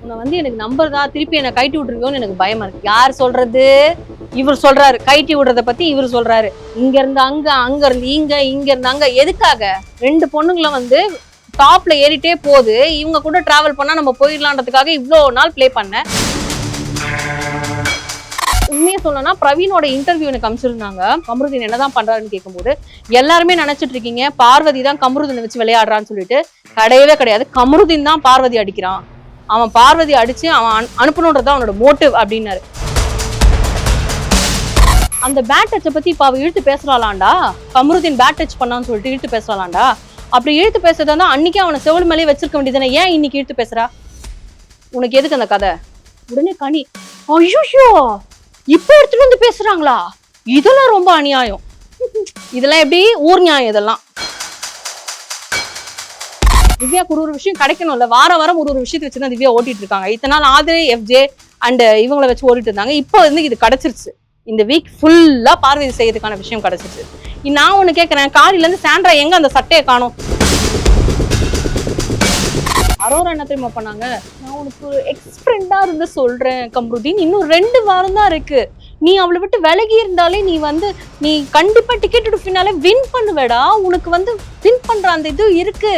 உன்னை வந்து எனக்கு நம்பர் தான், திருப்பி என்னை கைட்டி விட்டுருவியோன்னு எனக்கு பயமா இருக்கு. யார் சொல்றது? இவர் சொல்றாரு. கைட்டி விடுறத பத்தி இவர் சொல்றாரு. இங்க இருந்து அங்க, அங்க இருந்து இங்க, இங்க இருந்து அங்க. எதுக்காக? 2 பொண்ணுங்களை வந்து டாப்ல ஏறிட்டே போகுது, இவங்க கூட டிராவல் பண்ணா நம்ம போயிடலான்றதுக்காக இவ்வளோ நாள் பிளே பண்ணேன். உண்மையா சொல்லணும்னா பிரவீனோட இன்டர்வியூ எனக்கு அமைச்சிருந்தாங்க. கமருதீன் என்னதான் பண்றாருன்னு கேட்கும்போது எல்லாருமே நினைச்சிட்டு இருக்கீங்க பார்வதி தான் கமருதீனை வச்சு விளையாடுறான்னு சொல்லிட்டு. கிடையவே கிடையாது. கமருதீன் தான் பார்வதி அடிக்கிறான். அவன் பார்வதி அடிச்சு அவன் அனுப்பணுன்றதான் அவனோட மோட்டிவ் அப்படின்னாரு. அந்த பேட் டச்சை பத்தி இப்ப அவ இழுத்து பேசுறாளாண்டா, கமருதீன் பேட் டச் பண்ணான்னு சொல்லிட்டு இழுத்து பேசுறாளாண்டா. அப்படி இழுத்து பேசுறதா தான் அன்னைக்கே அவனை செவல் மேலேயே வச்சிருக்க வேண்டியதானே, ஏன் இன்னைக்கு இழுத்து பேசுறா? உனக்கு எதுக்கு அந்த கதை? உடனே கனி, ஐயோ இப்ப எடுத்துட்டு வந்து பேசுறாங்களா, இதெல்லாம் ரொம்ப அநியாயம், இதெல்லாம் எப்படி ஊர் நியாயம் இதெல்லாம். திவ்யாக்கு ஒரு விஷயம் கிடைக்கணும்ல, வாரம் ஒரு விஷயத்தை வச்சுதான் திவ்யா ஓட்டிட்டு இருக்காங்க. இத்தனை நாள் ஆதிரை, எஃப்ஜே அண்ட் இவங்களை வச்சு ஓடிட்டு இருந்தாங்க. இப்போ வந்து இது கிடைச்சிருச்சு. இந்த வீக் ஃபுல்லா பார்வதி செய்யறதுக்கான விஷயம் கிடைச்சிருச்சு. நான் ஒண்ணு கேட்கறேன், காலையில இருந்து சாண்ட்ரா எங்க அந்த சட்டையை காணோம்? அரோரா என்ன தெரியுமா பண்ணாங்க, நான் உனக்கு எக்ஸ்பிரண்டா இருந்து சொல்றேன் கமருதீன், இன்னும் 2 வாரம் தான் இருக்கு, நீ அவளை விட்டு விலகி இருந்தாலே நீ கண்டிப்பா டிக்கெட் எடுப்பினாலே வின் பண்ணுவேடா, உனக்கு வந்து வின் பண்ற அந்த இது இருக்கு,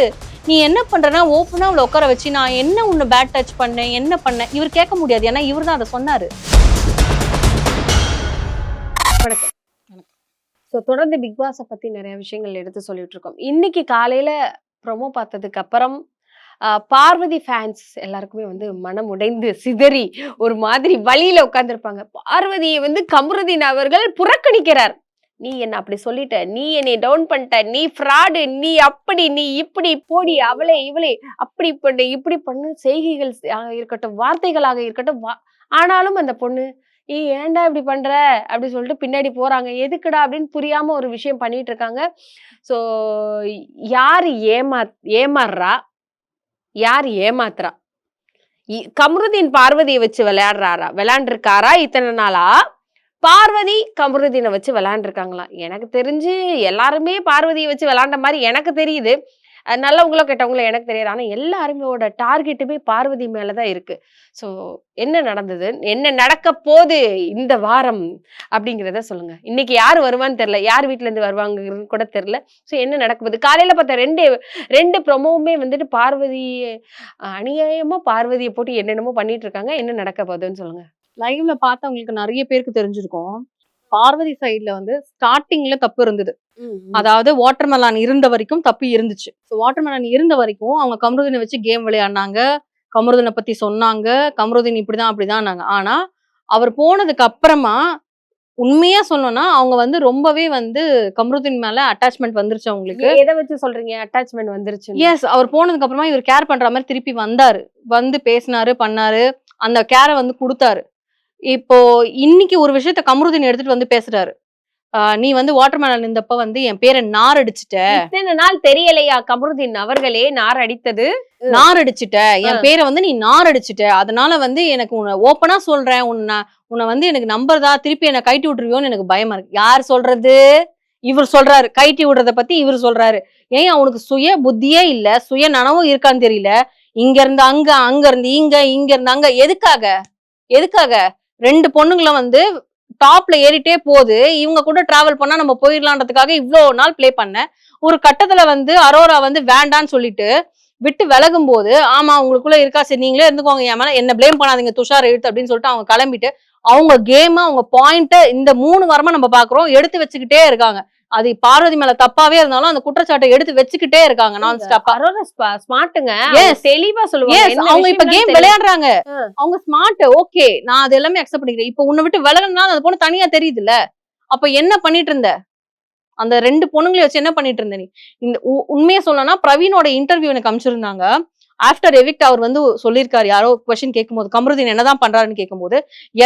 நீ என்ன பண்றனா ஓப்பனா அவளை உட்கார வச்சு நான் என்ன உன்னை பேட் டச் பண்ணேன் என்ன பண்ணேன் இவர் கேட்க முடியாது, ஏன்னா இவர் தான் அதை சொன்னாரு. ஸோ தொடர்ந்து பிக் பாஸை பத்தி நிறைய விஷயங்கள் எடுத்து சொல்லிட்டு இருக்கோம். இன்னைக்கு காலையில ப்ரொமோ பார்த்ததுக்கு அப்புறம் பார்வதி ஃபேன்ஸ் எல்லாருக்குமே வந்து மனம் உடைந்து சிதறி ஒரு மாதிரி வழியில உட்கார்ந்துருப்பாங்க. பார்வதியை வந்து கமருதீன் அவர்கள் புறக்கணிக்கிறார். நீ என்ன அப்படி சொல்லிட்ட, நீ என்னை டவுன் பண்ணிட்ட, நீ ஃப்ராடு, நீ அப்படி நீ இப்படி போடி, அவளே இவளே அப்படி பண்ணு இப்படி பண்ணு, செய்கைகள் இருக்கட்டும் வார்த்தைகளாக இருக்கட்டும். ஆனாலும் அந்த பொண்ணு ஏன்டா இப்படி பண்ற அப்படி சொல்லிட்டு பின்னாடி போறாங்க. எதுக்குடா அப்படின்னு புரியாம ஒரு விஷயம் பண்ணிட்டு இருக்காங்க. ஸோ யாரு ஏமாறுறா, யார் ஏமாத்துறா? கமருதீன் பார்வதியை வச்சு விளையாண்டிருக்காரா இத்தனை நாளா? பார்வதி கமருதீனை வச்சு விளையாண்டுருக்காங்களா? எனக்கு தெரிஞ்சு எல்லாருமே பார்வதியை வச்சு விளையாண்ட மாதிரி எனக்கு தெரியுது. நல்லவங்களோ கெட்டவங்களோ எனக்கு தெரியாது. ஆனா எல்லாருமோட டார்கெட்டுமே பார்வதி மேலதான் இருக்கு. ஸோ என்ன நடந்தது, என்ன நடக்க போகுது இந்த வாரம் அப்படிங்கிறத சொல்லுங்க. இன்னைக்கு யார் வருவான்னு தெரியல, யார் வீட்டுல இருந்து வருவாங்கன்னு கூட தெரியல. ஸோ என்ன நடக்க போகுது? காலையில பார்த்த ரெண்டு ப்ரொமோவுமே வந்துட்டு பார்வதி அநியாயமா பார்வதியை போட்டு என்னென்னமோ பண்ணிட்டு இருக்காங்க. என்ன நடக்க போகுதுன்னு சொல்லுங்க. லைவ்ல பார்த்தவங்களுக்கு நிறைய பேருக்கு தெரிஞ்சிருக்கும், பார்வதி சைட்ல வந்து ஸ்டார்டிங்ல தப்பு இருந்தது. அதாவது வாட்டர்மெலான் இருந்த வரைக்கும் தப்பு இருந்துச்சு. வாட்டர்மெலான் இருந்த வரைக்கும் அவங்க கமருதீனை வச்சு கேம் விளையாடினாங்க, கமருதீனை பத்தி சொன்னாங்க, கமருதீன் இப்படிதான் அப்படிதான். ஆனா அவர் போனதுக்கு அப்புறமா உண்மையா சொல்லணும்னா அவங்க வந்து ரொம்பவே வந்து கமருதீன் மேல அட்டாச்மெண்ட் வந்துருச்சு அவங்களுக்கு. எதை வச்சு சொல்றீங்க அட்டாச்மெண்ட் வந்துருச்சு? எஸ், அவர் போனதுக்கு அப்புறமா இவர் கேர் பண்ற மாதிரி திருப்பி வந்தாரு, வந்து பேசினாரு, பண்ணாரு, அந்த கேரை வந்து கொடுத்தாரு. இப்போ இன்னைக்கு ஒரு விஷயத்த கமருதீன் எடுத்துட்டு வந்து பேசுறாரு, நீ வந்து வாட்டர்மெலன் இருந்தப்ப வந்து என் பேரை நார் அடிச்சுட்ட. இத்தனை நாள் தெரியலையா கமருதீன் அவர்களே நார் அடித்தது? நார் அடிச்சுட்ட, என் பேரை வந்து நீ நார் அடிச்சுட்ட, அதனால வந்து எனக்கு உன்னை ஓப்பனா சொல்றேன், உன்னை வந்து எனக்கு நம்பர் தான், திருப்பி என்னை கைட்டி விட்டுருவியோன்னு எனக்கு பயமா இருக்கு. யார் சொல்றது? இவர் சொல்றாரு. கைட்டி விடுறத பத்தி இவர் சொல்றாரு. ஏன் அவனுக்கு சுய புத்தியே இல்ல, சுய நனவும் இருக்கான்னு தெரியல. இங்க இருந்து அங்க, அங்க இருந்து இங்க, இங்க இருந்து அங்க. எதுக்காக 2 பொண்ணுங்களை வந்து டாப்ல ஏறிட்டே போகுது, இவங்க கூட டிராவல் பண்ணா நம்ம போயிடலான்றதுக்காக இவ்வளோ நாள் பிளே பண்ணேன். ஒரு கட்டத்துல வந்து அரோரா வந்து வேண்டான்னு சொல்லிட்டு விட்டு விலகும் போது, ஆமா உங்களுக்குள்ள இருக்கா, சரி நீங்களே இருந்துக்கோங்க, என் மேல என்ன பிளேம் பண்ணாதீங்க துஷார் எழுத்து அப்படின்னு சொல்லிட்டு அவங்க கிளம்பிட்டு அவங்க கேம் அவங்க பாயிண்ட இந்த 3 வாரமா நம்ம பாக்குறோம் எடுத்து வச்சுக்கிட்டே இருக்காங்க. அது பார்வதி மேல தப்பாவே இருந்தாலும் அந்த குற்றச்சாட்டை எடுத்து வச்சுக்கிட்டே இருக்காங்க நான் ஸ்டாப்பா. ஸ்மார்ட்டுங்க, தெளிவா சொல்லுவாங்க. அவங்க இப்ப கேம் விளையாடுறாங்க, அவங்க ஸ்மார்ட். ஓகே, நான் அது எல்லாமே அக்செப்ட் பண்ணிக்கிறேன். இப்ப உன்னை விட்டு விலகணும்னா அந்த பொண்ணு தனியா தெரியுதுல்ல, அப்ப என்ன பண்ணிட்டு இருந்த? அந்த 2 பொண்ணுங்களையும் வச்சு என்ன பண்ணிட்டு இருந்த நீ? இந்த உண்மையா சொல்லணும்னா பிரவீனோட இன்டர்வியூ எனக்கு அமைச்சிருந்தாங்க. ஆஃப்டர் எவிக்ட் அவர் வந்து சொல்லியிருக்காரு, யாரோ கொஸ்டின் கேட்கும்போது கமருதீன் என்னதான் பண்றாருன்னு கேட்கும்போது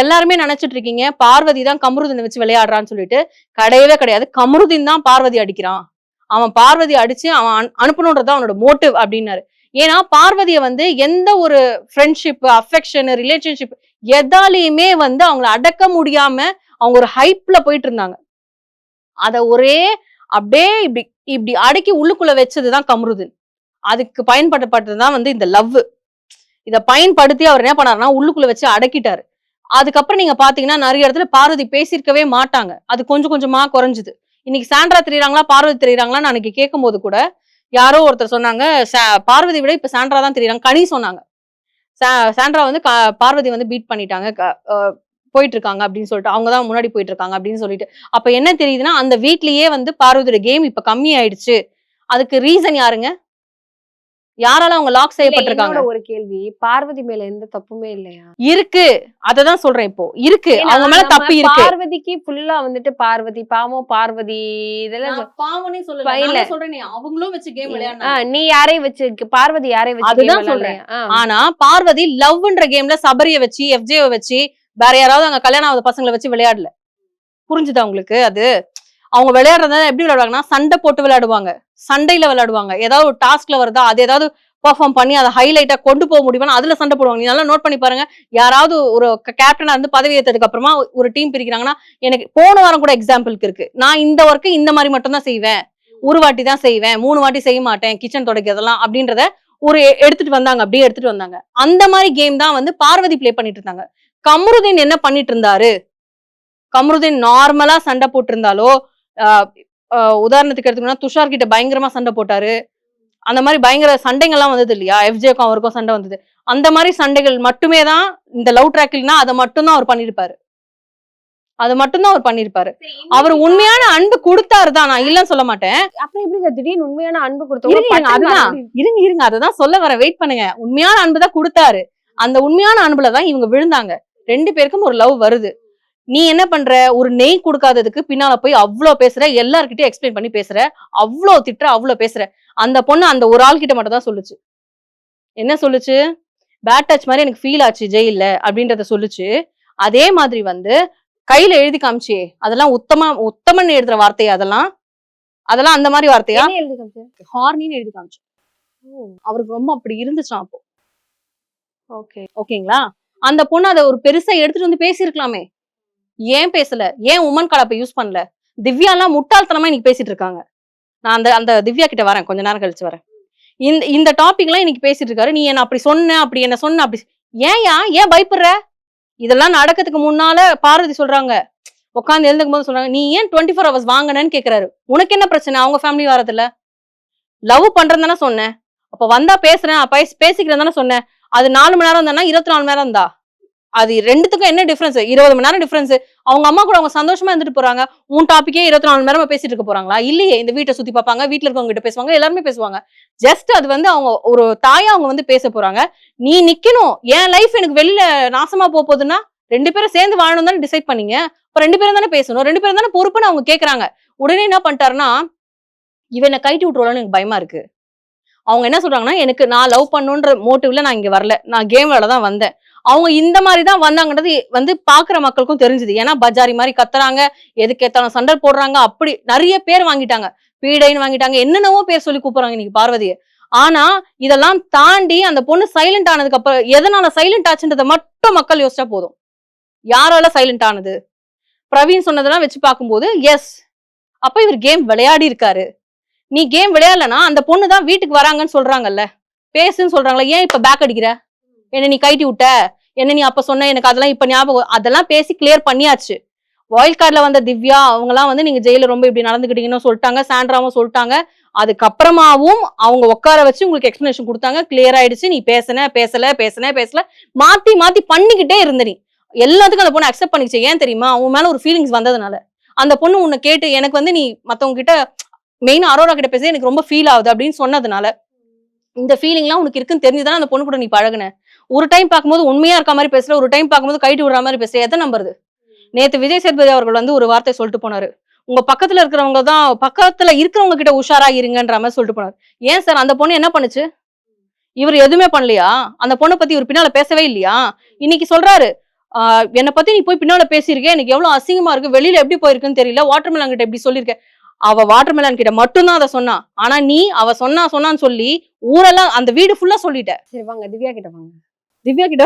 எல்லாருமே நினைச்சிட்டு இருக்கீங்க பார்வதி தான் கமருதீனை வச்சு விளையாடுறான்னு சொல்லிட்டு. கிடையவே கிடையாது. கமருதீன் தான் பார்வதி அடிக்கிறான், அவன் பார்வதி அடிச்சு அவன் அனுப்பணுன்றதான் அவனோட மோட்டிவ் அப்படின்னாரு. ஏன்னா பார்வதியை வந்து எந்த ஒரு ஃப்ரெண்ட்ஷிப், அஃபெக்ஷன், ரிலேஷன்ஷிப் எதாலையுமே வந்து அவங்களை அடக்க முடியாம அவங்க ஒரு ஹைப்ல போயிட்டு இருந்தாங்க. அத ஒரே அப்படியே இப்படி அடக்கி உள்ளுக்குள்ள வச்சதுதான் கமருதீன். அதுக்கு பயன்படுத்தப்பட்டதுதான் வந்து இந்த லவ். இதை பயன்படுத்தி அவர் என்ன பண்ணாருன்னா உள்ளுக்குள்ள வச்சு அடக்கிட்டாரு. அதுக்கப்புறம் நீங்க பாத்தீங்கன்னா நிறைய இடத்துல பார்வதி பேசியிருக்கவே மாட்டாங்க. அது கொஞ்சம் கொஞ்சமா குறைஞ்சுது. இன்னைக்கு சாண்ட்ரா தெரியுறாங்களா பார்வதி தெரியுறாங்களான்னு அன்னைக்கு கேட்கும் போது கூட யாரோ ஒருத்தர் சொன்னாங்க, பார்வதி விட இப்ப சாண்ட்ரா தான் தெரியுறாங்க. கனி சொன்னாங்க, சாண்ட்ரா வந்து பார்வதி வந்து பீட் பண்ணிட்டாங்க, போயிட்டு இருக்காங்க அப்படின்னு சொல்லிட்டு, அவங்கதான் முன்னாடி போயிட்டு இருக்காங்க அப்படின்னு சொல்லிட்டு. அப்ப என்ன தெரியுதுன்னா அந்த வீட்லயே வந்து பார்வதியோட கேம் இப்ப கம்மி ஆயிடுச்சு. அதுக்கு ரீசன் யாருங்க? யாரால அவங்க லாக் செய்யப்பட்டிருக்காங்க? ஒரு கேள்வி, பார்வதி மேல எந்த தப்புமே இல்லையா? இருக்கு, அததான் சொல்றேன். இப்போ இருக்கு, அவங்க மேல தப்பு இருக்கு. பார்வதிக்கு ஃபுல்லா வந்துட்டு பார்வதி பாவம், பார்வதி இதெல்லாம் பாவனே சொல்லல, சொல்றேன் அவங்களும் வச்சு கேம் விளையாடுறாங்க. நீ யாரையும் வச்சு பார்வதி யாரையும் வச்சு அதுதான் சொல்றேன். ஆனா பார்வதி லவ்ன்ற கேம்ல சபரிய வச்சு எஃப்ஜேவை வச்சு வேற யாராவது அங்க கல்யாணம் ஆகாத பசங்களை வச்சு விளையாடல. புரிஞ்சுதா உங்களுக்கு? அது அவங்க விளையாடுறத எப்படி விளையாடுவாங்கன்னா சண்டை போட்டு விளையாடுவாங்க, சண்டையில விளையாடுவாங்க. ஏதாவது ஒரு டாஸ்க்ல வருதா அது ஏதாவது பெர்ஃபார்ம் பண்ணி அதை ஹைலைட்டா கொண்டு போக முடியுமா அதுல சண்டை போடுவாங்க. நீ நல்லா நோட் பண்ணி பாருங்க. யாராவது ஒரு கேப்டனா இருந்து பதவி ஏற்றதுக்கு அப்புறமா ஒரு டீம் பிரிக்கிறாங்கன்னா, எனக்கு போன வாரம் கூட எக்ஸாம்பிளுக்கு இருக்கு, நான் இந்த ஒர்க்கு இந்த மாதிரி மட்டும் தான் செய்வேன், ஒரு வாட்டி தான் செய்வேன், 3 வாட்டி செய்ய மாட்டேன், கிச்சன் துடைக்கிறதெல்லாம் அப்படின்றத ஒரு எடுத்துட்டு வந்தாங்க. அப்படியே எடுத்துட்டு வந்தாங்க. அந்த மாதிரி கேம் தான் வந்து பார்வதி பிளே பண்ணிட்டு இருந்தாங்க. கமருதீன் என்ன பண்ணிட்டு இருந்தாரு? கமருதீன் நார்மலா சண்டை போட்டு இருந்தாலோ, உதாரணத்துக்கு எடுத்துக்கணும்னா துஷார் கிட்ட பயங்கரமா சண்டை போட்டாரு. அந்த மாதிரி பயங்கர சண்டைகள்லாம் வந்தது இல்லையா? எஃப்ஜேக்கும் அவருக்கும் சண்டை வந்தது. அந்த மாதிரி சண்டைகள் மட்டுமே தான் இந்த லவ் ட்ராக்னா அதை மட்டும் தான் அவர் பண்ணிருப்பாரு. அது மட்டும் தான் அவர் பண்ணிருப்பாரு. அவர் உண்மையான அன்பு கொடுத்தாரு தான், நான் இல்லன்னு சொல்ல மாட்டேன். அப்புறம் எப்படி திடீர்னு உண்மையான அன்பு கொடுத்தாரு? இருங்க அததான் சொல்ல வர, வெயிட் பண்ணுங்க. உண்மையான அன்பு தான் கொடுத்தாரு. அந்த உண்மையான அன்புலதான் இவங்க விழுந்தாங்க. 2 பேருக்கும் ஒரு லவ் வருது. நீ என்ன பண்ற? ஒரு நெய் கொடுக்காததுக்கு பின்னால போய் அவ்வளவு பேசுற, எல்லார்கிட்டயும் எக்ஸ்பிளைன் பண்ணி பேசுற, அவ்வளவு திட்டுற, அவ்வளவு பேசுற. அந்த பொண்ணு அந்த ஒரு ஆள் கிட்ட மட்டும் தான் சொல்லுச்சு. என்ன சொல்லுச்சு? பேட் டச் மாதிரி எனக்கு ஃபீல் ஆச்சு ஜெயில அப்படின்றத சொல்லுச்சு. அதே மாதிரி வந்து கையில எழுதி காமிச்சே, அதெல்லாம் உத்தமன் எழுதுற வார்த்தையா? அதெல்லாம் அந்த மாதிரி வார்த்தையா? எழுதி காமிச்சு ஹார்னின்னு எழுதி காமிச்சு. அவருக்கு ரொம்ப அப்படி இருந்துச்சான் அப்போ. ஓகேங்களா? அந்த பொண்ணு அதை ஒரு பெருசா எடுத்துட்டு வந்து பேசிருக்கலாமே, ஏன் பேசல? ஏன் உமன் கார்டு அப்ப யூஸ் பண்ணல? திவ்யா எல்லாம் முட்டாள்தனமா இன்னைக்கு பேசிட்டு இருக்காங்க. நான் அந்த திவ்யா கிட்ட வரேன், கொஞ்ச நேரம் கழிச்சு வரேன். இந்த டாபிக் எல்லாம் இன்னைக்கு பேசிட்டு இருக்காரு. நீ என்ன அப்படி சொன்ன, அப்படி என்ன சொன்ன, அப்படி ஏன் பயப்படுற? இதெல்லாம் நடக்கிறதுக்கு முன்னால பார்வதி சொல்றாங்க, உட்காந்து எழுதுக்கும் போது சொல்றாங்க, நீ ஏன் 24 hours வாங்கினேன்னு கேக்குறாரு. உனக்கு என்ன பிரச்சனை? அவங்க ஃபேமிலி வரதுல லவ் பண்றேன்னு தானே சொன்னேன். அப்ப வந்தா பேசுறேன், பேசிக்கிறேன் தானே சொன்னேன். அது 4 மணி நேரம் தானே, 24 மணி நேரம் தான். அது ரெண்டுத்துக்கும் என்ன டிஃபரன்ஸ்? 20 மணி நேரம் டிஃபரன்ஸ். அவங்க அம்மா கூட அவங்க சந்தோஷமா இருந்துட்டு போறாங்க. உன் டாபிக்கே 24 மணி நேரம் பேசிட்டு இருக்க போறாங்களா? இல்லையே. இந்த வீட்டை சுத்தி பார்ப்பாங்க, வீட்டுல இருக்கவங்க கிட்ட பேசுவாங்க, எல்லாருமே பேசுவாங்க. ஜஸ்ட் அது வந்து அவங்க ஒரு தாயா அவங்க வந்து பேச போறாங்க. நீ நிக்கணும். என் லைஃப் எனக்கு வெளியில நாசமா போகுதுன்னா 2 பேரும் சேர்ந்து வாழணும் தானே டிசைட் பண்ணீங்க. இப்ப 2 பேரும் தானே பேசணும், 2 பேரும் தானே பொறுப்புன்னு அவங்க கேக்குறாங்க. உடனே என்ன பண்ணிட்டாருன்னா, இவனை கைட்டி விட்டுருவான்னு எனக்கு பயமா இருக்கு. அவங்க என்ன சொல்றாங்கன்னா, எனக்கு நான் லவ் பண்ணுன்ற மோட்டிவ்ல நான் இங்க வரல, நான் கேம் விளையாட தான் வந்தேன். அவங்க இந்த மாதிரி தான் வந்தாங்கன்றது வந்து பாக்குற மக்களுக்கும் தெரிஞ்சுது. ஏன்னா பஜாரி மாதிரி கத்துறாங்க, எதுக்கு ஏத்தாலும் சண்டை போடுறாங்க. அப்படி நிறைய பேர் வாங்கிட்டாங்க, பீடைன்னு வாங்கிட்டாங்க, என்னென்னவோ பேர் சொல்லி கூப்பிடுறாங்க இன்னைக்கு பார்வதியை. ஆனா இதெல்லாம் தாண்டி அந்த பொண்ணு சைலண்ட் ஆனதுக்கு அப்புறம் எதனால சைலண்ட் ஆச்சுன்றதை மட்டும் மக்கள் யோசிச்சா போதும். யாரால சைலண்ட் ஆனது? பிரவீன் சொன்னதெல்லாம் வச்சு பார்க்கும்போது எஸ், அப்ப இவர் கேம் விளையாடி இருக்காரு. நீ கேம் விளையாடலனா அந்த பொண்ணு தான் வீட்டுக்கு வராங்கன்னு சொல்றாங்கல்ல, பேசுன்னு சொல்றாங்களா? ஏன் இப்ப பேக் அடிக்கிற? என்ன நீ கைட்டி விட்ட, என்ன நீ அப்ப சொன்ன, எனக்கு அதெல்லாம் இப்ப ஞாபகம். அதெல்லாம் பேசி கிளியர் பண்ணியாச்சு. வைல்ட் கார்டுல வந்த திவ்யா அவங்க எல்லாம் வந்து நீங்க ஜெயில ரொம்ப இப்படி நடந்துக்கிட்டீங்கன்னு சொல்லிட்டாங்க, சாண்ட்ராவும் சொல்லிட்டாங்க. அதுக்கப்புறமாவும் அவங்க உட்கார வச்சு உங்களுக்கு எக்ஸ்பிளனேஷன் கொடுத்தாங்க, கிளியர் ஆயிடுச்சு. நீ பேசல மாத்தி மாத்தி பண்ணிக்கிட்டே இருந்த. நீ எல்லாத்துக்கும் அந்த பொண்ணு அக்செப்ட் பண்ணிச்சு. ஏன் தெரியுமா? அவங்க மேல ஒரு ஃபீலிங்ஸ் வந்ததுனால. அந்த பொண்ணு உன்னை கேட்டு எனக்கு வந்து நீ மத்தவங்க கிட்ட மெயினா அரோரா கிட்ட பேச எனக்கு ரொம்ப ஃபீல் ஆகுது அப்படின்னு சொன்னதுனால, இந்த ஃபீலிங் எல்லாம் உனக்கு இருக்குன்னு தெரிஞ்சுதானே அந்த பொண்ணு கூட நீ பழகுன. ஒரு டைம் பார்க்கும்போது உண்மையா இருக்க மாதிரி பேசுற, ஒரு டைம் பார்க்கும்போது கைட்டு விடுற மாதிரி பேசுற, எதை நம்புறது? நேத்து விஜய் சேதுபதி அவர்கள் வந்து ஒரு வார்த்தை சொல்லிட்டு போனாரு, உங்க பக்கத்துல இருக்கிறவங்க தான், பக்கத்துல இருக்கிறவங்க கிட்ட உஷாரா இருங்கன்ற மாதிரி சொல்லிட்டு போனாரு. ஏன் சார் அந்த பொண்ணு என்ன பண்ணுச்சு? இவர் எதுவுமே பண்ணலையா? அந்த பொண்ணை பத்தி இவர் பின்னால பேசவே இல்லையா? இன்னைக்கு சொல்றாரு, என்னை பத்தி நீ போய் பின்னால பேசியிருக்கேன், எனக்கு எவ்வளவு அசிங்கமா இருக்கு, வெளியில எப்படி போயிருக்குன்னு தெரியல, வாட்டர்மெலன் கிட்ட எப்படி சொல்லியிருக்க. அவ வாட்டர்மெலன் கிட்ட மட்டும்தான் அதை சொன்னா. ஆனா நீ அவ சொன்னான்னு சொல்லி ஊரெல்லாம் அந்த வீடு ஃபுல்லா சொல்லிட்ட. சரி வாங்க திவ்யா கிட்ட வாங்க. திவ்யா கிட்ட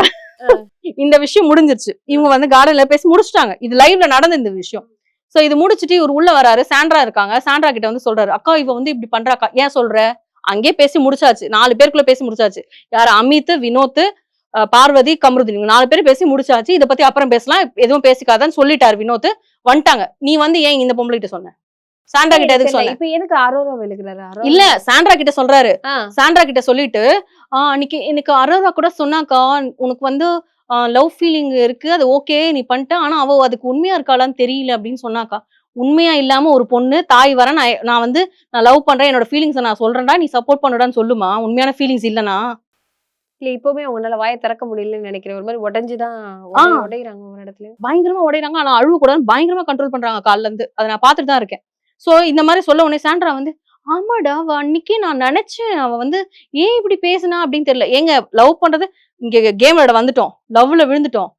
இந்த விஷயம் முடிஞ்சிருச்சு. இவங்க வந்து கார்டன்ல பேசி முடிச்சுட்டாங்க. இது லைவ்ல நடந்த இந்த விஷயம். சோ இது முடிச்சுட்டு இவர் உள்ள வராரு. சாண்ட்ரா இருக்காங்க. சாண்ட்ரா கிட்ட வந்து சொல்றாரு, அக்கா இவ வந்து இப்படி பண்றாக்கா, ஏன் சொல்ற? அங்கே பேசி முடிச்சாச்சு, 4 பேருக்குள்ள பேசி முடிச்சாச்சு. யாரு? அமித், வினோத், பார்வதி கமருதீன் இவங்க 4 பேரும் பேசி முடிச்சாச்சு. இதை பத்தி அப்புறம் பேசலாம், எதுவும் பேசிக்காதான்னு சொல்லிட்டாரு வினோத். வந்துட்டாங்க. நீ வந்து ஏன் இந்த பொம்பளை கிட்ட சொன்ன, சாண்ட்ரா கிட்ட எதுக்கு சொன்ன? இப்ப எதுக்கு அரோரா விழுகிறாரு? இல்ல சாண்ட்ரா கிட்ட சொல்றாரு. சாண்ட்ரா கிட்ட சொல்லிட்டு அன்னைக்கு எனக்கு அரோரா கூட சொன்னாக்கா, உனக்கு வந்து லவ் ஃபீலிங் இருக்கு, அது ஓகே நீ பண்ணிட்ட, ஆனா அவ அதுக்கு உண்மையா இருக்காளான்னு தெரியல அப்படின்னு சொன்னாக்கா. உண்மையா இல்லாம ஒரு பொண்ணு தாய் வர நான் வந்து நான் லவ் பண்றேன், என்னோட ஃபீலிங்ஸ் நான் சொல்றேன்டா, நீ சப்போர்ட் பண்ணுடான்னு சொல்லுமா? உண்மையான ஃபீலிங்ஸ் இல்லனா இல்ல இப்பவுமே அவங்களால வாயை திறக்க முடியலன்னு நினைக்கிறேன். ஒரு மாதிரி உடைஞ்சுதான் உடையறாங்க ஒரு இடத்துல. பயங்கரமா உடையறாங்க. ஆனா அழுவ கூடாதுன்னு பயங்கரமா கண்ட்ரோல் பண்றாங்க கால்ல இருந்து. அதை நான் பார்த்துட்டு தான் இருக்கேன். சோ இந்த மாதிரி சொல்ல உடனே சாண்ட்ரா வந்து ஆமாடா அவ அன்னைக்கே நான் நினைச்சேன், அவ வந்து ஏன் இப்படி பேசுனா அப்படின்னு தெரியல. ஏங்க லவ் பண்றது இங்க கேம் விளையாட வந்துட்டோம், லவ்ல விழுந்துட்டோம்,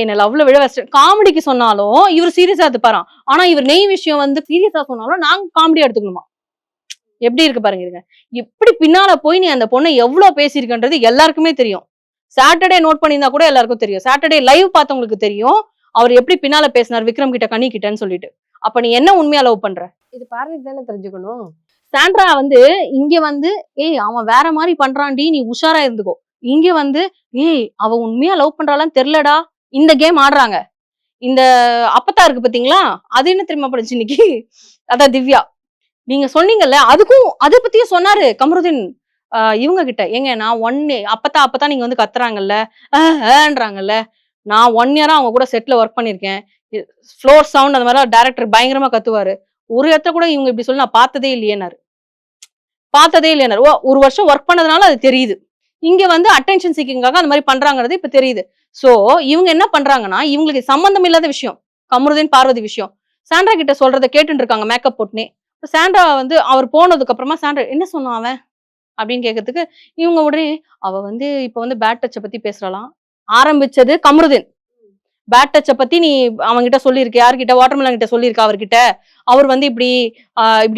என்ன லவ்ல விழ வச்சிட்டேன் காமெடிக்கு சொன்னாலும் இவர் சீரியஸா எடுத்துப்பாராம். ஆனா இவர் நெய் விஷயம் வந்து சீரியஸா சொன்னாலும் நாங்க காமெடியா எடுத்துக்கணுமா? எப்படி இருக்கு பாருங்க இருங்க. இப்படி பின்னால போய் நீ அந்த பொண்ணை எவ்வளவு பேசியிருக்கன்றது எல்லாருக்குமே தெரியும். சாட்டர்டே நோட் பண்ணியிருந்தா கூட எல்லாருக்கும் தெரியும். சாட்டர்டே லைவ் பார்த்தவங்களுக்கு தெரியும் அவர் எப்படி பின்னால பேசினார் விக்ரம் கிட்ட கனி கிட்டன்னு சொல்லிட்டு. அப்ப நீ என்ன உண்மையா லவ் பண்ற? இது பார்வதி தானே தெரிஞ்சுக்கணும். சாண்ட்ரா வந்து இங்க வந்து அவன் வேற மாதிரி பண்றான்டி, நீ உஷாரா இருந்துக்கோ. இங்க வந்து அவ உண்மையா லவ் பண்றாளான்னு தெரியலடா, இந்த கேம் ஆடுறாங்க. இந்த அப்பத்தா இருக்கு பாத்தீங்களா, அது என்ன தெரியுமா பண்ணுச்சு இன்னைக்கு? அதான் திவ்யா நீங்க சொன்னீங்கல்ல, அதுக்கும் அதை பத்தியும் சொன்னாரு கமருதீன் இவங்க கிட்ட. ஏங்க நான் அப்பத்தா நீங்க வந்து கத்துறாங்கல்ல, நான் 1 இயரா அவங்க கூட செட்ல ஒர்க் பண்ணிருக்கேன். ஃப்ளோர் சவுண்ட் அந்த மாதிரி டைரக்டர் பயங்கரமா கத்துவாரு. ஒரு இடத்துல கூட இவங்க இப்படி சொல்லி நான் பார்த்ததே இல்லையேனாரு. ஒரு வருஷம் ஒர்க் பண்ணதுனால அது தெரியுது. இங்க வந்து அட்டென்ஷன் சீக்கிங்காக அந்த மாதிரி பண்றாங்கிறது இப்ப தெரியுது. சோ இவங்க என்ன பண்றாங்கன்னா, இவங்களுக்கு சம்பந்தம் இல்லாத விஷயம் கமருதீன் பார்வதி விஷயம் சாண்ட்ரா கிட்ட சொல்றதை கேட்டுட்டு இருக்காங்க மேக்கப் போட்டுனே. சாண்ட்ரா வந்து அவர் போனதுக்கு அப்புறமா சாண்ட்ரா என்ன சொன்னான் அவன் அப்படின்னு கேட்கறதுக்கு இவங்க உடனே அவ வந்து இப்ப வந்து பேட் டச்சை பத்தி பேசலாம் ஆரம்பிச்சது கமருதீன். பேட் டச்சை பத்தி நீ அவன்கிட்ட சொல்லியிருக்க, யார்கிட்ட? வாட்டர்மெலன் கிட்ட சொல்லியிருக்க. அவர்கிட்ட அவர் வந்து இப்படி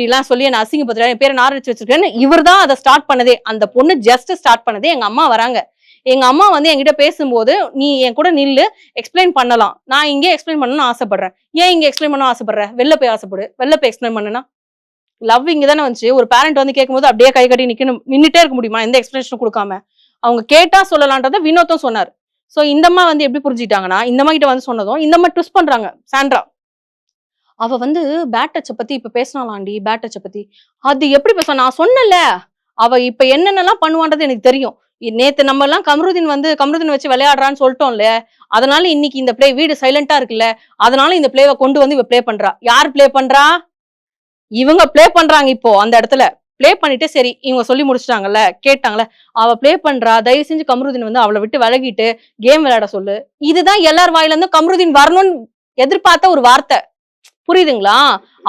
எல்லாம் சொல்லி என்ன அசிங்கப்படுத்துறா, என் பேரை நாரடிச்சு வச்சிருக்கேன்னு இவர் தான் அதை ஸ்டார்ட் பண்ணதே. அந்த பொண்ணு ஜஸ்ட் ஸ்டார்ட் பண்ணதே. எங்க அம்மா வராங்க, எங்க அம்மா வந்து என்கிட்ட பேசும்போது நீ என் கூட நில்லு, எக்ஸ்பிளைன் பண்ணலாம், நான் இங்கே எக்ஸ்பிளைன் பண்ணணும்னு ஆசைப்படுறேன். ஏன் இங்க எக்ஸ்பிளைன் பண்ண ஆசைப்படுறேன்? வெளில போய் ஆசைப்படு, வெளில போய் எக்ஸ்பிளைன் பண்ணுனா. லவ் இங்க தானே வந்துச்சு. ஒரு பேரண்ட் வந்து கேட்கும்போது அப்படியே கை கட்டி நின்னுட்டே இருக்க முடியுமா எந்த எக்ஸ்பிளனேஷனும் கொடுக்காம? அவங்க கேட்டா சொல்லலான்றத வினோத்தும் சொன்னார். சோ இந்த அம்மா வந்து எப்படி புரிஞ்சுட்டாங்கன்னா, இந்த அம்மா கிட்ட வந்து சொன்னதும் இந்த அம்மா ட்விஸ்ட் பண்றாங்க சாண்ட்ரா. அவ வந்து பேட் டச்சை பத்தி இப்ப பேசினாலாண்டி, பேட் டச்சை பத்தி. அது எப்படி பேச, நான் சொன்னல அவ இப்ப என்னென்னலாம் பண்ணுவான்றது எனக்கு தெரியும். நேத்து நம்ம எல்லாம் கமருதீன் வச்சு விளையாடுறான்னு சொல்லிட்டோம்ல, அதனால இன்னைக்கு இந்த பிளே வீடு சைலண்டா இருக்குல்ல, அதனால இந்த பிளேவை கொண்டு வந்து இவ பிளே பண்றா. யார் பிளே பண்றா? இவங்க பிளே பண்றாங்க. இப்போ அந்த இடத்துல பிளே பண்ணிட்டு சரி இவங்க சொல்லி முடிச்சிட்டாங்கல்ல, கேட்டாங்கல்ல, அவ பிளே பண்றா, தயவு செஞ்சு கமருதீன் வந்து அவளை விட்டு விலகிட்டு கேம் விளையாட சொல்லு. இதுதான் எல்லார் வாயில இருந்து கமருதீன் வரணும்னு எதிர்பார்த்த ஒரு வார்த்தை. புரியுதுங்களா?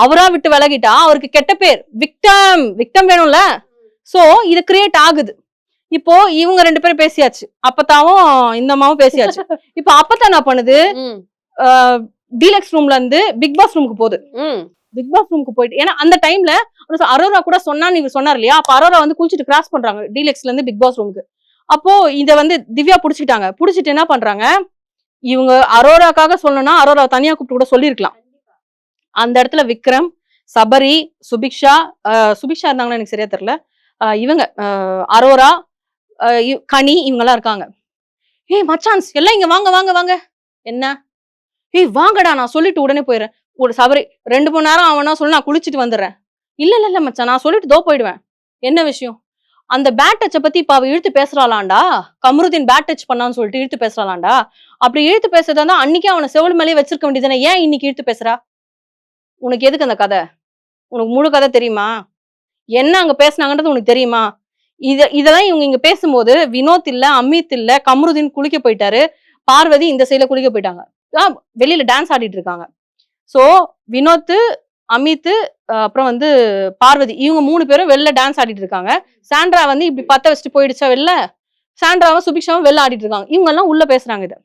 அவரா விட்டு விலகிட்டா அவருக்கு கெட்ட பேர், விக்டம் வேணும்ல. சோ இது கிரியேட் ஆகுது. இப்போ இவங்க 2 பேரும் பேசியாச்சு, அப்பத்தாவும் இந்த அம்மாவும் பேசியாச்சு. இப்ப அப்பத்தா என்ன பண்ணுது, டீலக்ஸ் ரூம்ல இருந்து பிக் பாஸ் ரூமுக்கு போகுது. பிக் பாஸ் ரூமுக்கு போயிட்டு, ஏன்னா அந்த டைம்ல அரோரா கூட சொன்னான்னு இவர் சொன்னார் இல்லையா, அப்ப அரோரா வந்து குளிச்சுட்டு கிராஸ் பண்றாங்க டீலக்ஸ்ல இருந்து பிக் பாஸ் ரூமுக்கு. அப்போ இத வந்து திவ்யா புடிச்சுக்கிட்டாங்க. புடிச்சிட்டு என்ன பண்றாங்க, இவங்க அரோராக்காக சொல்லணும்னா அரோரா தனியா கூப்பிட்டு கூட சொல்லிருக்கலாம். அந்த இடத்துல விக்ரம், சபரி, சுபிக்ஷா இருந்தாங்கன்னா எனக்கு சரியா தெரியல, இவங்க அரோரா, கனி இவங்க எல்லாம் இருக்காங்க. மச்சான்ஸ் எல்லாம் இங்க வாங்க வாங்க வாங்க. என்ன வாங்கடா, நான் சொல்லிட்டு உடனே போயிடுறேன். ஒரு சபரி 2 மணி நேரம் அவனா சொல்லி நான் குளிச்சுட்டு வந்துடுறேன். இல்ல மச்சான், நான் சொல்லிட்டு தோ போயிடுவேன். என்ன விஷயம்? அந்த பேட் டச்சை பத்தி இப்ப அவ இழுத்து பேசுறாளாண்டா, கமருதீன் பேட் டச் பண்ணான்னு சொல்லிட்டு இழுத்து பேசுறாளாண்டா. அப்படி இழுத்து பேசுறதா இருந்தா அன்னைக்கே அவனை செவல் மேலேயே வச்சிருக்க வேண்டியதானே, ஏன் இன்னைக்கு இழுத்து பேசுறா? உனக்கு எதுக்கு அந்த கதை? உனக்கு முழு கதை தெரியுமா? என்ன அங்க பேசினாங்கன்றது உனக்கு தெரியுமா? இதெல்லாம் இவங்க இங்க பேசும்போது வினோத் இல்ல, அமித் இல்ல, கமருதீன் குளிக்க போயிட்டாரு, பார்வதி இந்த சைட்ல குளிக்க போயிட்டாங்க, வெளியில டான்ஸ் ஆடிட்டு இருக்காங்க. சோ வினோத், அமித், அப்புறம் வந்து பார்வதி இவங்க 3 பேரும் வெளில டான்ஸ் ஆடிட்டு இருக்காங்க. சாண்ட்ரா வந்து இப்படி பத்த வச்சுட்டு போயிடுச்சா வெளில, சாண்ட்ராவும் சுபிக்ஷாவும் வெளில ஆடிட்டு இருக்காங்க. இவங்க எல்லாம் உள்ள பேசுறாங்க. இத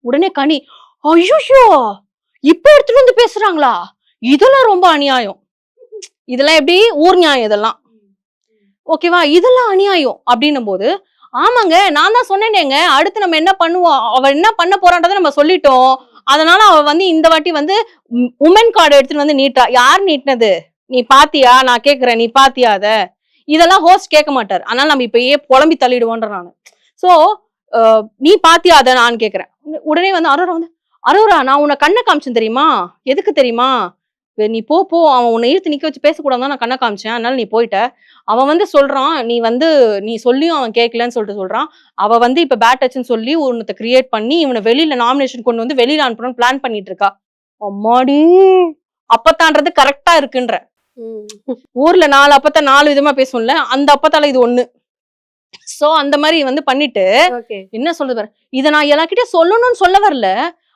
உடனே கனி, ஐயோ இப்ப எடுத்துட்டு வந்து பேசுறாங்களா, இதெல்லாம் ரொம்ப அநியாயம், இதெல்லாம் எப்படி ஊர் நியாயம், இதெல்லாம் ஓகேவா, இதெல்லாம் அநியாயம் அப்படின்னும் போது, ஆமாங்க நான் தான் சொன்னேனேங்க, அடுத்து நம்ம என்ன பண்ணுவோம், அவ என்ன பண்ண போறான்றதை நம்ம சொல்லிட்டோம், அதனால அவ வந்து இந்த வாட்டி வந்து உமன் கார்டு எடுத்துட்டு வந்து நீட்டா. யார் நீட்டினது? நீ பாத்தியா? நான் கேக்குறேன், நீ பாத்தியா? இதெல்லாம் ஹோஸ்ட் கேட்க மாட்டார். அதனால நம்ம இப்பயே புலம்பி தள்ளிடுவோன்ற நானு. சோ நீ பாத்தியா அத நான் கேக்குறேன். உடனே வந்து அரோரா நான் உன்னை கண்ணை காமிச்சேன் தெரியுமா, எதுக்கு தெரியுமா, நீ போ போ, அவன் உன்னை இழுத்து நிக்க வச்சு பேசக்கூடாதான் நான் கண்ணை காமிச்சேன், அதனால நீ போயிட்ட. அவன் வந்து சொல்றான், நீ சொல்லியும் அவன் கேட்கலன்னு சொல்லிட்டு சொல்றான். அவ வந்து இப்ப பேட் டச்னு சொல்லி ஒன்னத்தை கிரியேட் பண்ணி இவனை வெளியில நாமினேஷன் கொண்டு வந்து வெளியில அனுப்பணும்னு பிளான் பண்ணிட்டு இருக்கா. அம்மாடி, அப்பத்தான்றது கரெக்டா இருக்குன்ற. ஊர்ல 4 அப்பத்த 4 விதமா பேசும்ல, அந்த அப்பத்தால இது ஒண்ணு. சோ அந்த மாதிரி வந்து பண்ணிட்டு என்ன சொல்றது பாரு, இத நான் எல்லார்கிட்டயும் சொல்லணும்னு சொல்ல வரல,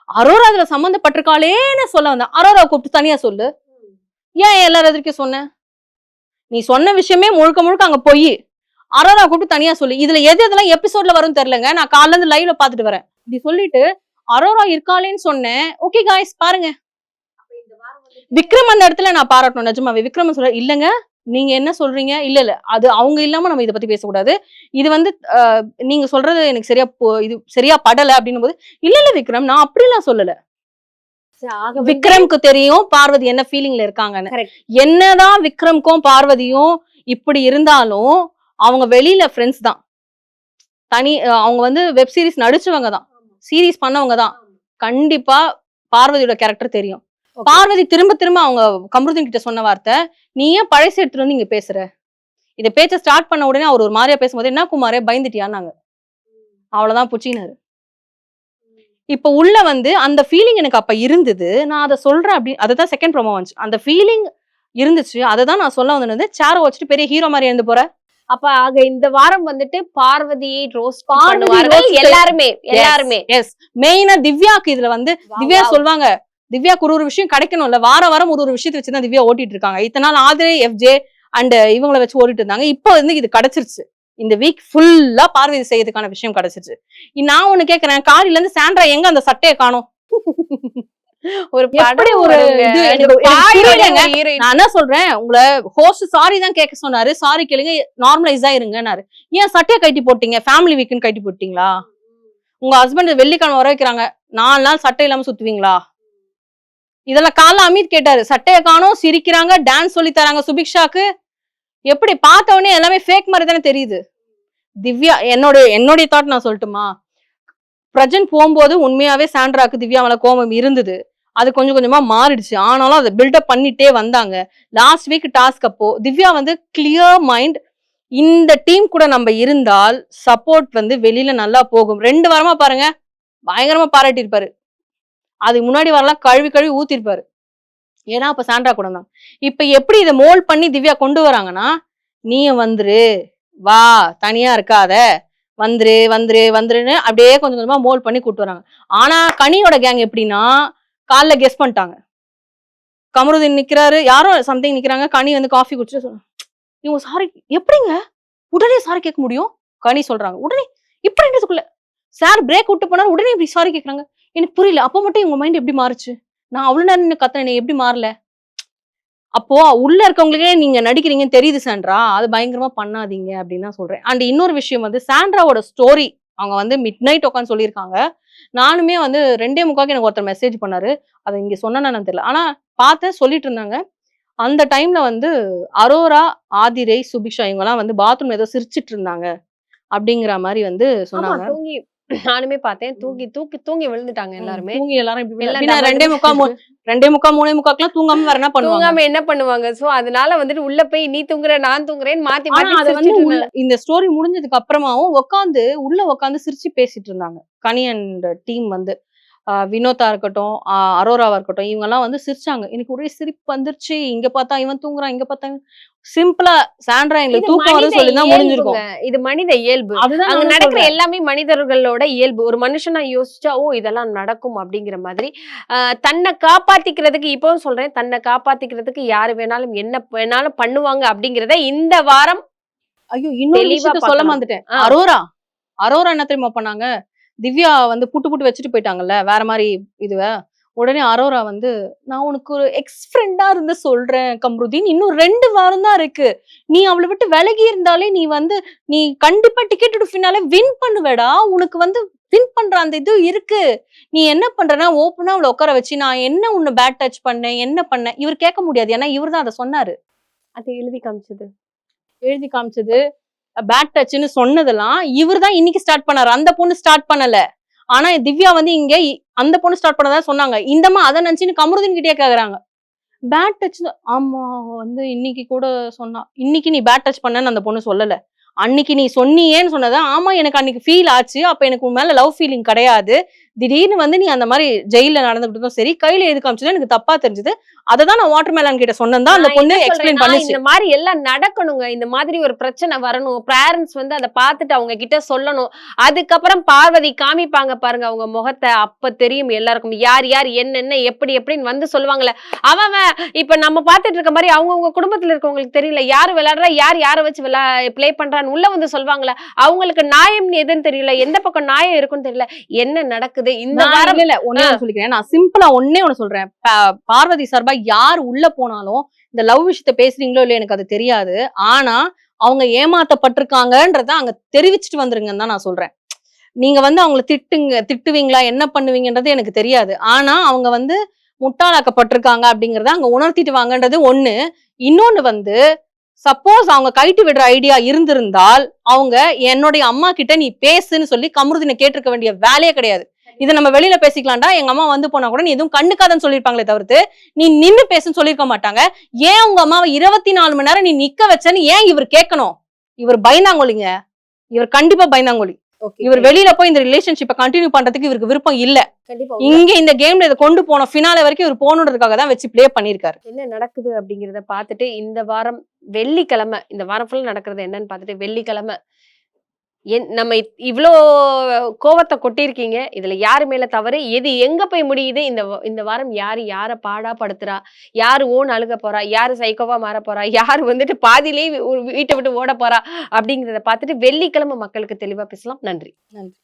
அரோரா அதுல சம்பந்தப்பட்டிருக்காளேன்னு சொல்ல வந்தேன். அரோரா கூப்பிட்டு தனியா சொல்லு. ஏன் எல்லாரும் எதிர்க்க சொன்ன? நீ சொன்ன விஷயமே முழுக்க முழுக்க அங்க போய் அரோரா கூப்பிட்டு தனியா சொல்லு. இதுல எது எதெல்லாம் எபிசோட்ல வரும் தெரியலங்க, நான் காலைல இருந்து லைவ்ல பாத்துட்டு வரேன். இப்படி சொல்லிட்டு அரோரா இருக்காளேன்னு சொன்னேன். ஓகே காய்ஸ் பாருங்க, விக்ரம் அந்த இடத்துல நான் பாராட்டணும் நிஜமாவே. விக்ரம் சொல்ற இல்லங்க நீங்க என்ன சொல்றீங்க, இல்ல அது அவங்க இல்லாம நம்ம இதை பத்தி பேசக்கூடாது, இது வந்து நீங்க சொல்றது எனக்கு சரியா இது சரியா படல அப்படின்னும் போது, இல்ல விக்ரம் நான் அப்படிலாம் சொல்லல. விக்ரம்க்கு தெரியும் பார்வதி என்ன ஃபீலிங்ல இருக்காங்கன்னு. என்னதான் விக்ரம்க்கும் பார்வதியும் இப்படி இருந்தாலும் அவங்க வெளியில ஃப்ரெண்ட்ஸ் தான். அவங்க வந்து வெப் சீரிஸ் நடிச்சவங்க தான், சீரிஸ் பண்ணவங்க தான். கண்டிப்பா பார்வதியோட கேரக்டர் தெரியும். பார்வதி திரும்ப திரும்ப அவங்க கமருதீன் கிட்ட சொன்ன வார்த்தை, நீ ஏன் பழசு எடுத்துட்டு வந்து இங்க பேசுற, இத பேச்ச ஸ்டார்ட் பண்ண உடனே அவர் ஒரு மாதிரியா பேசும்போது, என்ன குமாரே பயந்துட்டியான்னாங்க. அவ்வளவுதான் புச்சினாரு. இப்ப உள்ள வந்து அந்த ஃபீலிங் எனக்கு அப்ப இருந்தது, நான் அதை சொல்றேன். அப்படி அதுதான் செகண்ட் ப்ரோமோ வந்துச்சு, அந்த ஃபீலிங் இருந்துச்சு, அததான் நான் சொல்ல வந்தது. சேர வச்சுட்டு பெரிய ஹீரோ மாதிரி இருந்து போற. அப்ப ஆக இந்த வாரம் வந்துட்டு பார்வதியை ரோஸ்ட் பண்ணுவார்கள் எல்லாருமே. எஸ், மெயினா திவ்யாக்கு இதுல வந்து திவ்யா சொல்வாங்க, திவ்யாக்கு ஒரு விஷயம் கிடைக்கணும்ல, வாரம் ஒரு விஷயத்தை வச்சுதான் திவ்யா ஓட்டிட்டு இருக்காங்க. இத்தனை நாள் ஆதிரை எஃப்ஜே அண்ட் இவங்களை வச்சு ஓடிட்டு இருந்தாங்க. இப்போ வந்து இது கிடைச்சிருச்சு, இந்த வீக் ஃபுல்லா பார்வதி செய்யறதுக்கான விஷயம் கிடைச்சிருச்சு. நான் ஒண்ணு கேக்குறேன், காலையில இருந்து சாண்ட்ரா எங்க அந்த சட்டையை காணோம்? ஒரு எப்படி ஒரு நான் என்ன சொல்றேன், உங்களை ஹோஸ்ட் சாரி தான் கேட்க சொன்னாரு, சாரி கேளுங்க நார்மலைஸா இருங்கன்னாரு. ஏன் சட்டையை கட்டி போட்டீங்க, ஃபேமிலி வீக்குன்னு கட்டி போட்டீங்களா? உங்க ஹஸ்பண்ட் வெள்ளிக்கிழமை வர வைக்கிறாங்க, 4 நாள் சட்டை இல்லாம சுத்துவீங்களா? இதெல்லாம் காலைல அமித் கேட்டாரு, சட்டையை காணோம், சிரிக்கிறாங்க, டான்ஸ் சொல்லி தராங்க சுபிக்ஷாக்கு. எப்படி பார்த்த உடனே எல்லாமே ஃபேக் மாதிரி தானே தெரியுது. திவ்யா என்னுடைய தாட் நான் சொல்லட்டுமா, பிரஜன் போகும்போது உண்மையாவே சாண்ட்ராக்கு திவ்யா மேல கோபம் இருந்தது, அது கொஞ்சம் கொஞ்சமா மாறிடுச்சு. ஆனாலும் அதை பில்டப் பண்ணிட்டே வந்தாங்க. லாஸ்ட் வீக் டாஸ்க் அப்போ திவ்யா வந்து கிளியர் மைண்ட், இந்த டீம் கூட நம்ம இருந்தால் சப்போர்ட் வந்து வெளியில நல்லா போகும். 2 வாரமா பாருங்க பயங்கரமா பாராட்டி இருப்பாரு, அதுக்கு முன்னாடி வரலாம் கழுவி ஊத்திருப்பாரு. ஏன்னா அப்ப சாண்ட்ரா கூட தான். இப்ப எப்படி இதை மோல்ட் பண்ணி திவ்யா கொண்டு வராங்கன்னா, நீ வந்துரு, வா தனியா இருக்காத, வந்துருன்னு அப்படியே கொஞ்சம் கொஞ்சமா மோல்ட் பண்ணி கூட்டு வராங்க. ஆனா கனியோட கேங் எப்படின்னா, காலைல கெஸ் பண்ணிட்டாங்க, கமருதீன் நிக்கிறாரு, யாரோ சம்திங் நிக்கிறாங்க, கனி வந்து காஃபி குடிச்சு இவங்க சாரி எப்படிங்க உடனே சாரி கேட்க முடியும், கனி சொல்றாங்க. உடனே இப்படி என்னதுக்குள்ள சார் பிரேக் விட்டு போனாரு, உடனே இப்படி சாரி கேட்கறாங்க, எனக்கு புரியல. அப்ப மட்டும் இவங்க மைண்ட் எப்படி மாறுச்சு, நான் அவ்வளவு நேரம் கத்துறேன் எப்படி மாறல? அப்போ உள்ள இருக்கவங்களுக்கே நீங்க நடிக்கிறீங்கன்னு தெரியுது சாண்ட்ரா, அது பயங்கரமா பண்ணாதீங்க அப்படின்னு தான் சொல்றேன். அண்ட் இன்னொரு விஷயம் வந்து சாண்ட்ராவோட ஸ்டோரி, அவங்க வந்து மிட் நைட் உட்காந்து சொல்லியிருக்காங்க. நானுமே வந்து 2:45 எனக்கு ஒருத்தர் மெசேஜ் பண்ணாரு, அதை இங்க சொன்னா தெரியல, ஆனா பார்த்தேன் சொல்லிட்டு இருந்தாங்க. அந்த டைம்ல வந்து அரோரா, ஆதிரை, சுபிக்ஷா இவங்க எல்லாம் வந்து பாத்ரூம் ஏதோ சிரிச்சிட்டு இருந்தாங்க அப்படிங்கிற மாதிரி வந்து சொன்னாங்க. நானுமே பார்த்தேன், தூங்கி விழுந்துட்டாங்க எல்லாருமே. தூங்கி எல்லாரும் 2:45 3:45 தூங்காம வேற என்ன பண்ணுவாங்க? சோ அதனால வந்துட்டு உள்ள போய் நீ தூங்குற நான் தூங்குறேன்னு மாத்தி இந்த ஸ்டோரி முடிஞ்சதுக்கு அப்புறமாவும் உட்காந்து சிரிச்சு பேசிட்டு இருந்தாங்க கனி அண்ட் டீம் வந்து. வினோதா இருக்கட்டும், அரோராவா இருக்கட்டும், இவங்க எல்லாம் வந்து சிரிச்சாங்க. எனக்கு ஒரே சிரிப்பு வந்துருச்சு. இங்க பார்த்தா இவன் தூங்குறான், இங்க பார்த்தா சிம்பிளா சாண்ட்ரா எங்களுக்கு தூக்கம் வரும்னு சொல்லிதான் முடிஞ்சிருக்கும். இது மனித இயல்பு, அங்க நடக்கிற எல்லாமே மனிதர்களோட இயல்பு. ஒரு மனுஷனா யோசிச்சா ஓ இதெல்லாம் நடக்கும் அப்படிங்கிற மாதிரி. தன்னை காப்பாத்திக்கிறதுக்கு, இப்பவும் சொல்றேன், தன்னை காப்பாத்திக்கிறதுக்கு யாரு வேணாலும் என்ன வேணாலும் பண்ணுவாங்க அப்படிங்கறத இந்த வாரம் இன்னொரு விஷயத்த சொல்ல மாட்டேன். அரோரா என்ன தெரியுமா பண்ணாங்க, திவ்யா வந்து புட்டு வச்சுட்டு போயிட்டாங்கல்ல வேற மாதிரி இதுவ. உடனே அரோரா வந்து, நான் உனக்கு ஒரு எக்ஸ் ஃப்ரெண்டா இருந்து சொல்றேன் கம்ருதீன், இன்னும் 2 வாரம் தான் இருக்கு, நீ அவளை விட்டு விலகி இருந்தாலே நீ கண்டிப்பா டிக்கெட் டு ஃபினாலே வின் பண்ணுவேடா, உனக்கு வந்து வின் பண்ற அந்த இது இருக்கு, நீ என்ன பண்றனா ஓப்பனா அவளை உட்கார வச்சு நான் என்ன உன்னை பேட் டச் பண்ணேன் என்ன பண்ணேன் இவர் கேட்க முடியாது, ஏன்னா இவர் தான் அதை சொன்னாரு. அது எழுதி காமிச்சது. பேட் டச்னு சொன்னதெல்லாம் இவர் தான் இன்னைக்கு ஸ்டார்ட் பண்ணாரு, அந்த பொண்ணு ஸ்டார்ட் பண்ணல. ஆனா திவ்யா வந்து இங்க அந்த பொண்ணு ஸ்டார்ட் பண்ணதா சொன்னாங்க. இந்தம்மா அதை நினைச்சுன்னு கமருதீன் கிட்டே கேக்குறாங்க. பேட் டச் ஆமா வந்து இன்னைக்கு கூட சொன்னா, இன்னைக்கு நீ பேட் டச் பண்ணன்னு அந்த பொண்ணு சொல்லல. அன்னைக்கு நீ சொன்னியேன்னு சொன்னதா, ஆமா எனக்கு அன்னைக்கு ஃபீல் ஆச்சு. அப்ப எனக்கு உன் மேல லவ் ஃபீலிங் கிடையாது. திடீர்னு வந்து நீ அந்த மாதிரி ஜெயில நடந்துகிட்டதும் சரி, கையில எது காமிச்சதும் எனக்கு தப்பா தெரிஞ்சது. அததான் நான் வாட்டர் மேலன் கிட்ட சொன்னேன் தான் அந்த நான் பொண்ணு என்ன எக்ஸ்பிளைன் சொல்றேன்னா, பண்ணுச்சு. இந்த மாதிரி எல்லாம் நடக்கணுங்க. இந்த மாதிரி ஒரு பிரச்சனை வரணும். பேரண்ட்ஸ் வந்து அத பார்த்துட்டு அவங்க கிட்ட சொல்லணும். அதுக்கப்புறம் பார்வதி காமிப்பாங்க பாருங்க அவங்க முகத்தை. அப்ப தெரியும் எல்லாருக்கும் யார் யார் என்னென்ன எப்படி எப்படின்னு வந்து சொல்லுவாங்கல்ல. அவன் இப்ப நம்ம பார்த்துட்டு இருக்க மாதிரி அவங்கவுங்க குடும்பத்துல இருக்கவங்களுக்கு தெரியல. யாரு விளையாடுறா, யார் யாரை வச்சு பிளே பண்றான்னு உள்ள வந்து சொல்லுவாங்கல்ல. அவங்களுக்கு நியாயம் எதுன்னு தெரியல, எந்த பக்கம் நியாயம் இருக்குன்னு தெரியல. என்ன நடக்குது இந்த வாரம்? இல்ல ஒன்னே ஒண்ணு சொல்லிக்கிறேன். நான் சிம்பிளா ஒன்னே ஒண்ணு சொல்றேன். பார்வதி சார்பா யார் உள்ள போனாலும் இந்த லவ் விஷயத்த பேசுறீங்களோ இல்லையோ எனக்கு அது தெரியாது. ஆனா அவங்க ஏமாத்தப்பட்டிருக்காங்கன்றத அங்க தெரிவிச்சுட்டு வந்துருங்கன்னு தான் நான் சொல்றேன். நீங்க வந்து அவங்களை திட்டுவீங்களா என்ன பண்ணுவீங்கன்றது எனக்கு தெரியாது. ஆனா அவங்க வந்து முட்டாளாக்கப்பட்டிருக்காங்க அப்படிங்கறத அங்க உணர்த்திட்டு வாங்கன்றது ஒண்ணு. இன்னொன்னு வந்து சப்போஸ் அவங்க கைட்டு விடுற ஐடியா இருந்திருந்தால் அவங்க என்னுடைய அம்மா கிட்ட நீ பேசுன்னு சொல்லி கமருதீனை கேட்டிருக்க வேண்டிய வேலையே கிடையாது. இதை நம்ம வெளியில பேசிக்கலாம்டா, எங்க அம்மா வந்து போனா கூட நீ எதுவும் கண்டுக்காதன்னு சொல்லிருப்பாங்களே தவிர்த்து நீ நின்னு பேசுன்னு சொல்லிருக்க மாட்டாங்க. ஏன் உங்க அம்மாவை 24 மணி நேரம் நீ நிக்க வச்சன்னு ஏன் இவர் கேட்கணும்? இவர் பயந்தாங்கொழிங்க, இவர் கண்டிப்பா பயந்தாங்கொழி. இவர் வெளியில போய் இந்த ரிலேஷன்ஷிப்பை கண்டினியூ பண்றதுக்கு இவருக்கு விருப்பம் இல்ல. இங்க இந்த கேம்ல இதை கொண்டு போன ஃபினாலே வரைக்கும் இவர் போகணுன்றதுக்காக தான் வச்சு பிளே பண்ணிருக்காரு. என்ன நடக்குது அப்படிங்கறத பார்த்துட்டு இந்த வாரம் வெள்ளிக்கிழமை, இந்த வாரம் ஃபுல்லா நடக்கிறது என்னன்னு பார்த்துட்டு வெள்ளிக்கிழமை நம்ம இவ்ளோ கோவத்தை கொட்டிருக்கீங்க. இதுல யாரு மேல தவறு, எது எங்க போய் முடியுது, இந்த வாரம் யாரு யார பாடா படுத்துறா, யாரு ஓன் அழுக போறா, யாரு சைக்கோவா மாற போறா, யாரு வந்துட்டு பாதியிலேயே வீட்டை விட்டு ஓட போறா அப்படிங்கறத பார்த்துட்டு வெள்ளிக்கிழமை மக்களுக்கு தெளிவா பேசலாம். நன்றி. நன்றி.